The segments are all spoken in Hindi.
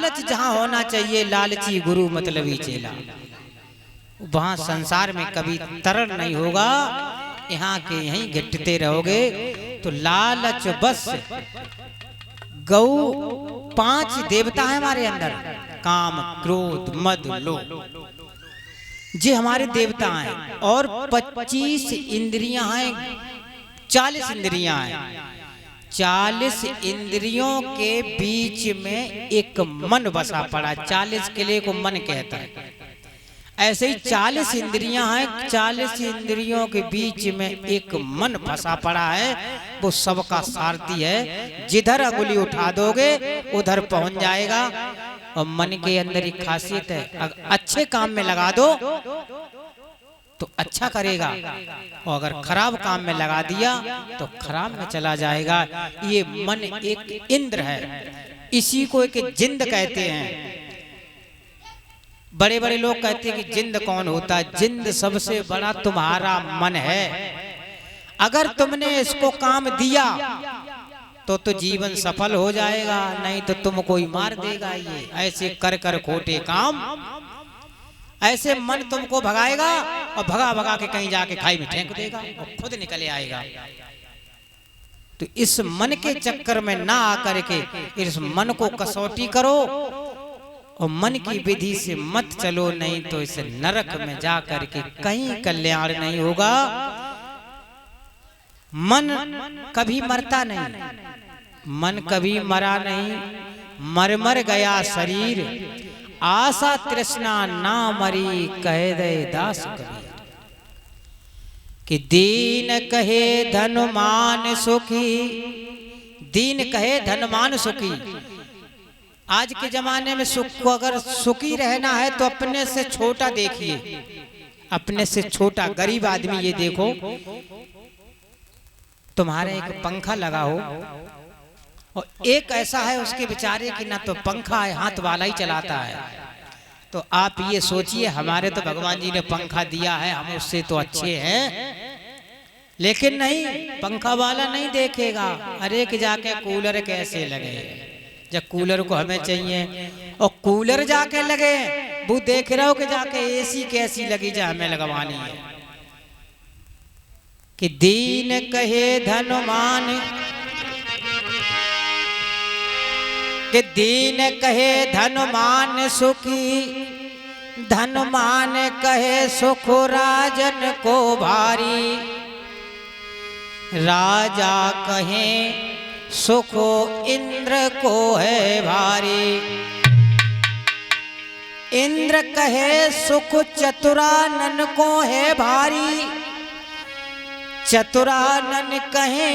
लालच जहां होना चाहिए, लालची गुरु मतलबी चेला, वहां संसार में कभी तरल नहीं होगा, यहाँ के यहीं घिटते रहोगे। तो लालच बस गौ 5 देवता है हमारे अंदर, काम क्रोध मद लोभ, ये हमारे देवता हैं। और 25 इंद्रियां हैं, 40 इंद्रियां हैं। 40 इंद्रियों के बीच में एक मन बसा पड़ा, 40 किले को मन कहता है। ऐसे ही 40 इंद्रियां हैं, 40 इंद्रियों के बीच में एक मन फंसा पड़ा है, वो सबका सारथी है। जिधर अंगुली उठा दोगे उधर पहुंच जाएगा। और मन के अंदर एक खासियत है, अच्छे काम में लगा दो तो अच्छा करेगा, और अगर खराब काम में लगा दिया तो खराब में चला जाएगा। ये मन एक इंद्र है, इसी को एक जिंद कहते हैं। बड़े बड़े लोग कहते हैं कि जिंद कौन होता है? जिंद सबसे बड़ा तुम्हारा मन है। अगर तुमने इसको काम दिया तो जीवन सफल हो जाएगा, नहीं तो तुम कोई मार देगा। ये ऐसे कर कर खोटे काम, ऐसे मन तुमको भगाएगा और भगा भगा के कहीं जाके खाई में फेंक देगा और खुद निकले आएगा। तो इस मन के चक्कर में ना आकर के इस मन को कसौटी करो और मन की विधि से मत चलो, नहीं तो इस नरक में जाकर के कहीं कल्याण नहीं होगा। मन कभी मरता नहीं, मन कभी मरा नहीं, मर मर गया शरीर, आशा तृष्णा ना मरी, कह दे दास कबीर। कि दीन कहे धनमान सुखी, दीन कहे धनमान सुखी। आज के जमाने में सुख को अगर सुखी रहना है तो अपने से छोटा देखिए, अपने से छोटा गरीब आदमी। ये देखो तुम्हारे एक पंखा लगा हो और एक ऐसा है उसके बेचारे की ना तो पंखा है, हाथ वाला ही चलाता है। तो आप ये सोचिए, हमारे तो भगवान जी ने पंखा दिया है, हम उससे तो अच्छे हैं। लेकिन नहीं, पंखा वाला नहीं देखेगा, अरे कि जाके कूलर कैसे लगे, जब कूलर को हमें चाहिए। और कूलर जाके लगे, वो देख रहे हो कि जाके एसी कैसी लगी जा हमें लगवानी है। कि दीन कहे धनमान, कि दीन कहे धनमान सुखी, धनमान कहे सुख राजन को भारी। राजा कहे सुख इंद्र को है भारी। इंद्र कहे सुख चतुरानन को है भारी। चतुरानन कहे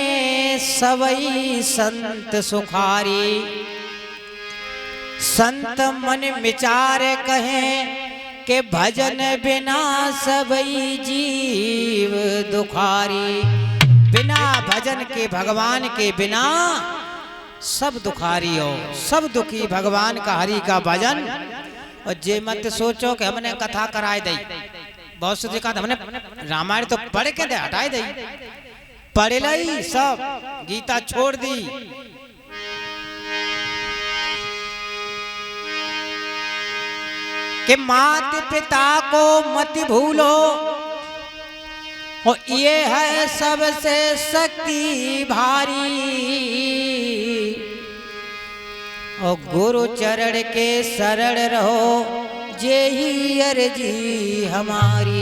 सवई संत सुखारी। संत मन विचार कहे के भजन बिना सबई जीव दुखारी। बिना भजन के, भगवान के बिना सब दुखारी हो, सब दुखी। भगवान का हरि का भजन। और जे मत सोचो कि हमने कथा कराए दी, बहुत से देखा हमने रामायण तो पढ़ के दे हटाए दी, पढ़ ली सब, गीता छोड़ दी। कि मात पिता को मत भूलो, और ये है सबसे शक्ति भारी। और गुरु चरण के शरण रहो, यही अर्जी हमारी।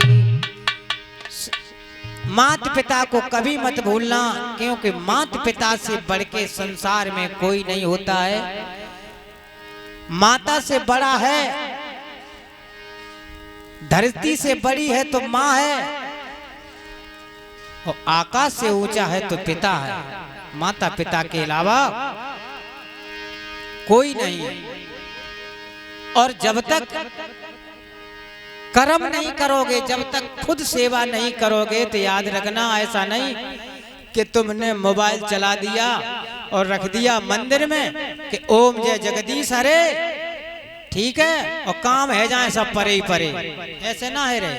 मात पिता को कभी मत भूलना, क्योंकि मात पिता से बढ़ के संसार में कोई नहीं होता है। माता से बड़ा है, धरती से बड़ी है तो माँ है, और आकाश से ऊंचा है तो पिता है। माता पिता के अलावा कोई नहीं। और जब तक कर्म नहीं करोगे, जब तक खुद सेवा नहीं करोगे, तो याद रखना ऐसा नहीं कि तुमने मोबाइल चला दिया और रख दिया मंदिर में कि ओम जय जगदीश हरे, ठीक है, और काम है जाए सब परे ही परे। ऐसे ना है रे,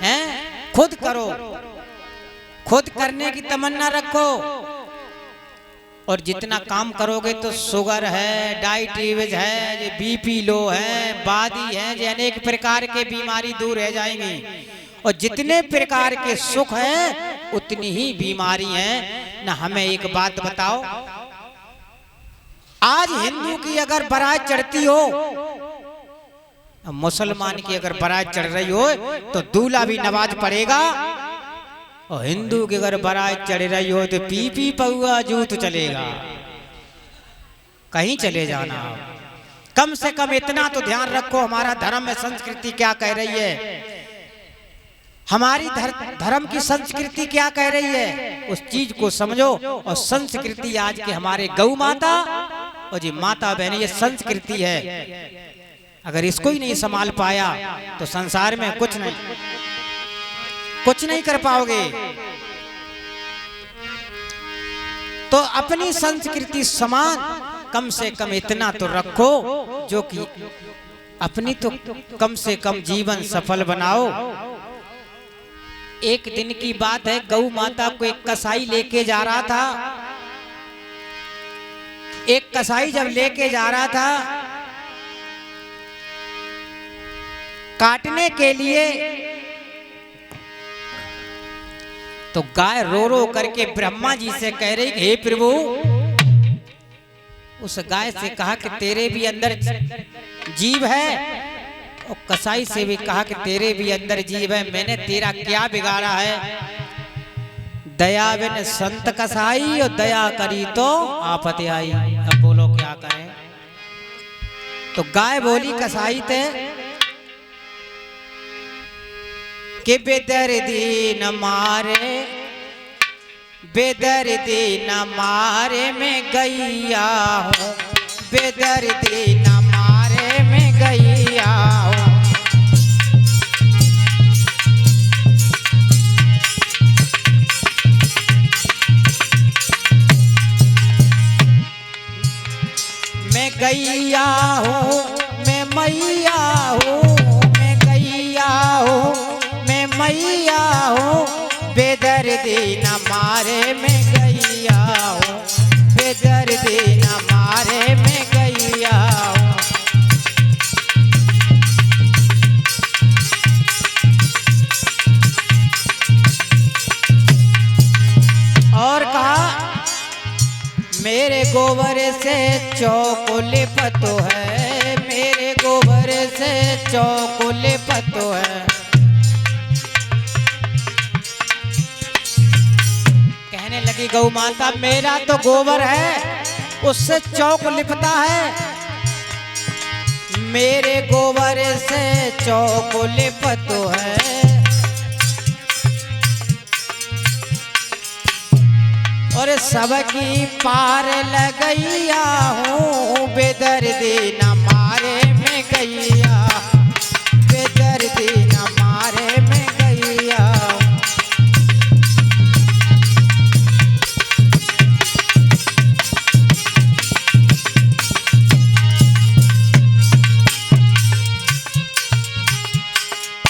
हैं? खुद करो, खुद करने की तमन्ना रखो। और जितना काम करोगे तो शुगर है, डायबिटीज है, ये बीपी लो है, बादी है, ये अनेक प्रकार के बीमारी दूर रह जाएंगी। और जितने प्रकार के सुख हैं उतनी ही बीमारी हैं ना। हमें एक बात बताओ, आज हिंदू की अगर बारात चढ़ती हो, मुसलमान की अगर बारात चढ़ रही हो तो दूल्हा भी नमाज पढ़ेगा, और हिंदू की अगर बारात चढ़ रही हो तो पी पी पौआ जूत चलेगा। कहीं चले जाना, कम से कम इतना तो ध्यान रखो हमारा धर्म में संस्कृति क्या कह रही है, हमारी धर्म की संस्कृति क्या कह रही है, उस चीज को समझो। और संस्कृति आज के हमारे गौ माता और जी माता बहन, ये संस्कृति है। अगर इसको ही नहीं संभाल पाया तो संसार में कुछ नहीं कर पाओगे। तो अपनी संस्कृति समान कम से कम इतना तो रखो जो कि अपनी तो कम से कम जीवन सफल बनाओ। एक दिन की बात है, गौ माता को एक कसाई लेके जा रहा था। एक कसाई जब लेके जा रहा था काटने के लिए, तो गाय रो रो करके ब्रह्मा जी से कह रही, हे प्रभु, उस गाय से कहा कि तेरे भी अंदर जीव है, और कसाई से भी कहा कि तेरे भी अंदर जीव है, मैंने तेरा क्या बिगाड़ा है। दया बिन संत कसाई, और दया करी तो आफत आई। अब बोलो क्या करें। तो गाय बोली कसाई थे कि बेदर्दी न मारे, बेदर्दी न मारे मैं गैया हूँ, बेदर्दी न मारे मैं गैया हूँ। मैं गैया हूँ, मैं मैया हूँ, मैं गैया हूँ, मैं मैया हूँ, बेदर्दी न मारे मैं गैया हूँ, बेदर्दी न मारे मैं गैया हूँ। और कहा, मेरे गोबर से चौक लिपतो है, मेरे गोबर से चौक लिपतो है। कहने लगी गौ माता, मेरा तो गोबर है उससे चौक लिपता है, मेरे गोबर से चौक लिपतो है। और सबकी पार लगैया हूँ, बेदर्दी न मारे मैं गैया, बेदर्दी न मारे मैं गैया।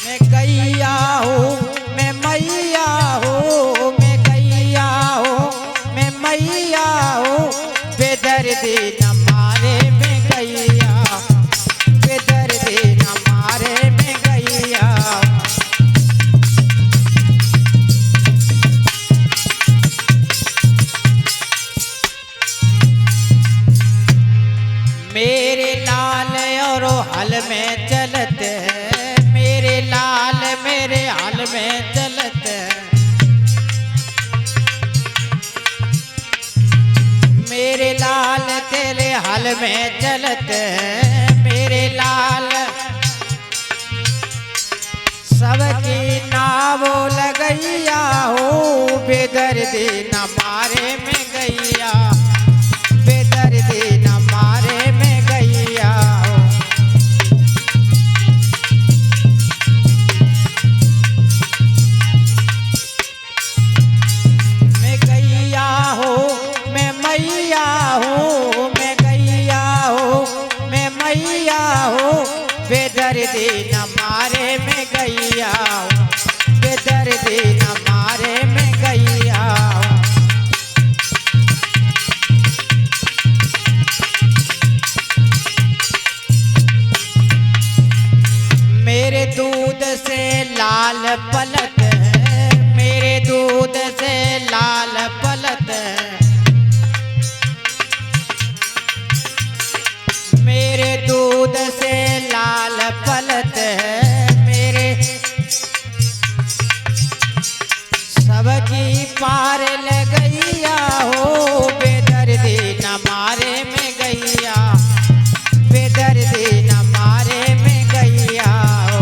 मैं गैया हूँ, मैं मैया हूँ, मैं गैया हूँ, मैं मैया हूँ, बेदर्दी न मारे मैं गैया, बेदर्दी न मारे मैं गैया। मेरे लाल और हल में चलते हैं, मेरे लाल मेरे हल में चलते हैं, मेरे लाल तेरे हल में चलते हैं, मेरे लाल सबकी नावो लगैया हो, बेदर्दी न मारे में गैया, बेदर्दी न मारे में गैया हो। मैं गैया हो, मैं मैया हो, मैं गैया हो, मैं मैया हो, बेदर्दी न मारे में गैया हो, बेदर्दी न मारे में गैया हो। से लाल पलत है, मेरे दूध से लाल पलत है, मेरे दूध से लाल पलत है, मेरे सबकी पार ले गैया हो, बेदर्दी न मारे में गैया, बेदर्दी न मारे में गैया हो।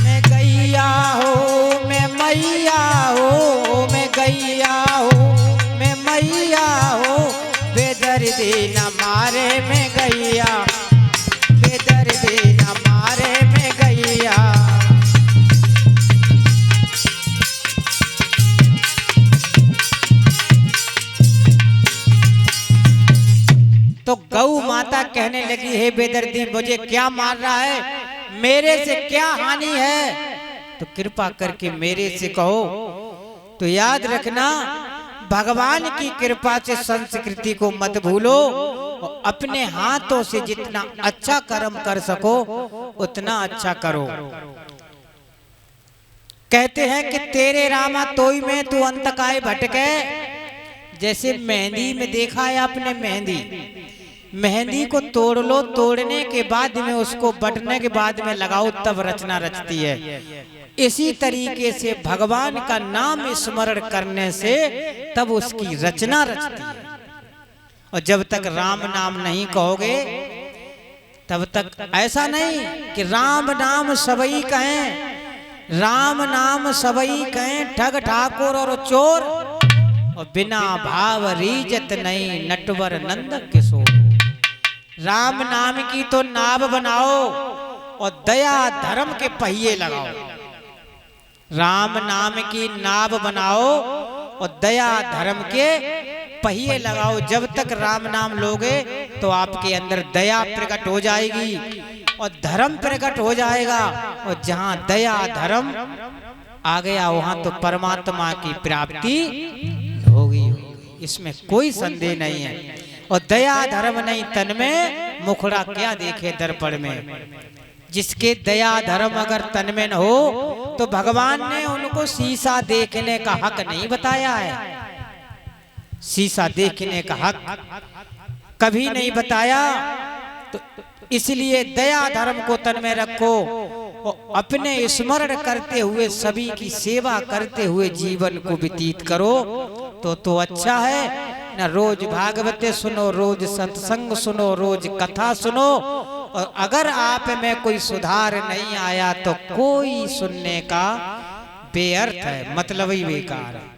मैं गैया हो, मैं मैया हो, मैं गैया हो, मैं मैया हो, बेदर्दी न मारे में गैया, बेदर्दी न मारे में गैया। तो गौ माता कहने लगी, हे बेदर्दी मुझे क्या मार रहा है, मेरे से क्या हानि है, तो कृपा करके मेरे से कहो। तो याद रखना, भगवान की कृपा से संस्कृति को मत भूलो, और अपने हाथों से जितना अच्छा कर्म कर सको उतना अच्छा करो। कहते हैं कि तेरे रामा तोई में तू अंत काय भटके। जैसे मेहंदी में देखा है आपने, मेहंदी को तोड़ लो, तोड़ने के बाद में उसको बटने के बाद में लगाओ, तब रचना रचती है। इसी तरीके से भगवान का नाम स्मरण करने से तब उसकी रचना रचती है। और जब तक राम नाम नहीं कहोगे तब तक, ऐसा नहीं कि राम नाम सबई कहें, राम नाम सबई कहें ठग ठाकुर और चोर, और बिना भाव रीजत नहीं नटवर नंद किशोर। राम नाम की तो नाव बनाओ और दया धर्म के पहिए लगाओ। राम नाम की नाव बनाओ और दया धर्म के पहिए लगाओ। जब तक राम नाम लोगे तो आपके अंदर दया प्रकट हो जाएगी और धर्म प्रकट हो जाएगा, और जहां दया धर्म आ गया वहां तो परमात्मा की प्राप्ति होगी, इसमें कोई संदेह नहीं है। और दया धर्म नहीं तन में, मुखड़ा क्या देखे दर्पण में। जिसके दया धर्म अगर तन में न हो तो भगवान ने उनको शीशा देखने का हक नहीं बताया है। शीशा देखने का हक कभी नहीं बताया। तो इसलिए दया धर्म को तन में रखो और अपने स्मरण करते हुए सभी की सेवा करते हुए जीवन को व्यतीत करो तो अच्छा है ना। रोज भागवते सुनो, रोज सत्संग सुनो, रोज कथा सुनो, और अगर आप में कोई सुधार नहीं आया तो कोई सुनने का बेअर्थ है, मतलब ही बेकार है।